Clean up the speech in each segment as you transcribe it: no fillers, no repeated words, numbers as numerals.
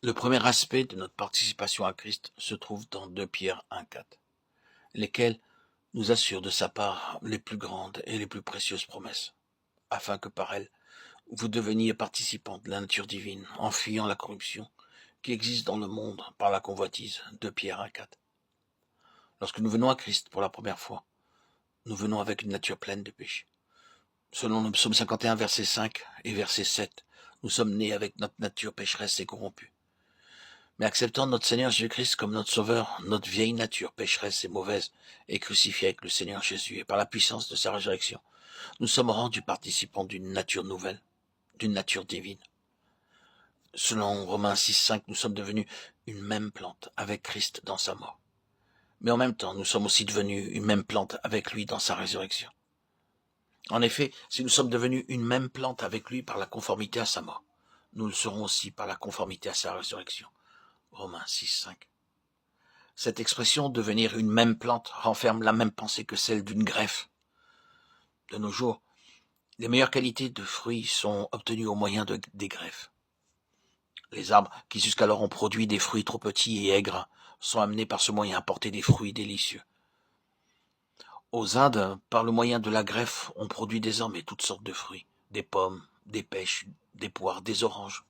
Le premier aspect de notre participation à Christ se trouve dans 2 Pierre 1,4, lesquels nous assurent de sa part les plus grandes et les plus précieuses promesses, afin que par elles, vous deveniez participants de la nature divine, en fuyant la corruption qui existe dans le monde par la convoitise. 2 Pierre 1,4. Lorsque nous venons à Christ pour la première fois, nous venons avec une nature pleine de péché. Selon le psaume 51, verset 5 et verset 7, nous sommes nés avec notre nature pécheresse et corrompue. Mais acceptant notre Seigneur Jésus-Christ comme notre Sauveur, notre vieille nature pécheresse et mauvaise est crucifiée avec le Seigneur Jésus, et par la puissance de sa résurrection, nous sommes rendus participants d'une nature nouvelle, d'une nature divine. Selon Romains 6,5, nous sommes devenus une même plante avec Christ dans sa mort. Mais en même temps, nous sommes aussi devenus une même plante avec lui dans sa résurrection. En effet, si nous sommes devenus une même plante avec lui par la conformité à sa mort, nous le serons aussi par la conformité à sa résurrection. Romains 6,5. Cette expression « devenir une même plante » renferme la même pensée que celle d'une greffe. De nos jours, les meilleures qualités de fruits sont obtenues au moyen des greffes. Les arbres qui jusqu'alors ont produit des fruits trop petits et aigres sont amenés par ce moyen à porter des fruits délicieux. Aux Indes, par le moyen de la greffe, on produit désormais toutes sortes de fruits, des pommes, des pêches, des poires, des oranges,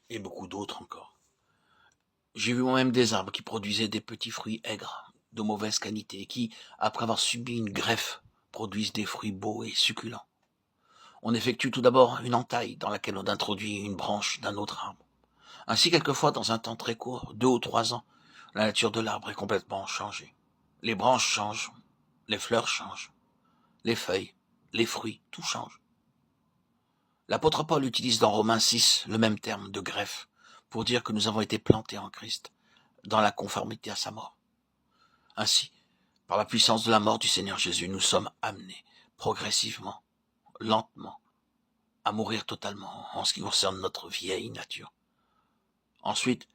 et beaucoup d'autres encore. J'ai vu moi-même des arbres qui produisaient des petits fruits aigres, de mauvaise qualité, qui, après avoir subi une greffe, produisent des fruits beaux et succulents. On effectue tout d'abord une entaille dans laquelle on introduit une branche d'un autre arbre. Ainsi, quelquefois, dans un temps très court, 2 ou 3 ans, la nature de l'arbre est complètement changée. Les branches changent, les fleurs changent, les feuilles, les fruits, tout change. L'apôtre Paul utilise dans Romains 6 le même terme de greffe pour dire que nous avons été plantés en Christ, dans la conformité à sa mort. Ainsi, par la puissance de la mort du Seigneur Jésus, nous sommes amenés progressivement, lentement, à mourir totalement en ce qui concerne notre vieille nature. Ensuite,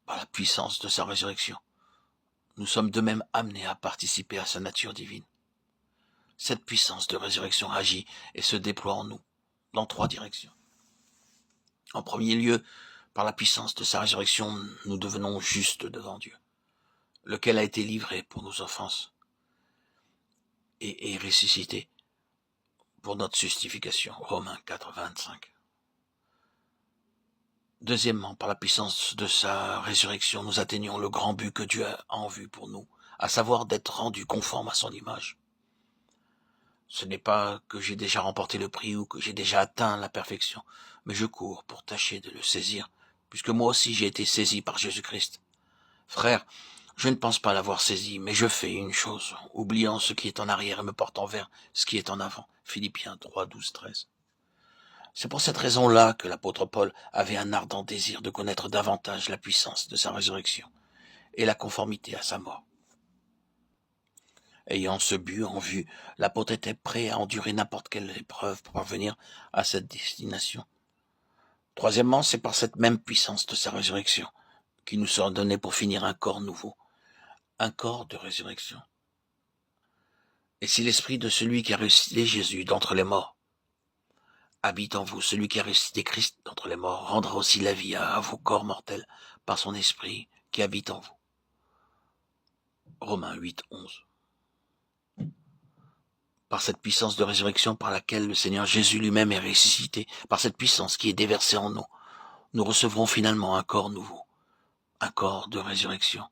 par la puissance de sa résurrection, nous sommes de même amenés à participer à sa nature divine. Cette puissance de résurrection agit et se déploie en nous, dans 3 directions. En premier lieu, par la puissance de sa résurrection, nous devenons justes devant Dieu, lequel a été livré pour nos offenses et est ressuscité pour notre justification. Romains 4, 25. Deuxièmement, par la puissance de sa résurrection, nous atteignons le grand but que Dieu a en vue pour nous, à savoir d'être rendus conformes à son image. Ce n'est pas que j'ai déjà remporté le prix ou que j'ai déjà atteint la perfection, mais je cours pour tâcher de le saisir, puisque moi aussi j'ai été saisi par Jésus-Christ. Frère, je ne pense pas l'avoir saisi, mais je fais une chose, oubliant ce qui est en arrière et me portant vers ce qui est en avant. Philippiens 3, 12, 13. C'est pour cette raison-là que l'apôtre Paul avait un ardent désir de connaître davantage la puissance de sa résurrection et la conformité à sa mort. Ayant ce but en vue, l'apôtre était prêt à endurer n'importe quelle épreuve pour parvenir à cette destination. Troisièmement, c'est par cette même puissance de sa résurrection qui nous sera donné pour finir un corps nouveau, un corps de résurrection. Et si l'esprit de celui qui a ressuscité Jésus d'entre les morts habite en vous, celui qui a ressuscité Christ d'entre les morts rendra aussi la vie à vos corps mortels par son esprit qui habite en vous. Romains 8, 11. Par cette puissance de résurrection par laquelle le Seigneur Jésus lui-même est ressuscité, par cette puissance qui est déversée en nous, nous recevrons finalement un corps nouveau, un corps de résurrection,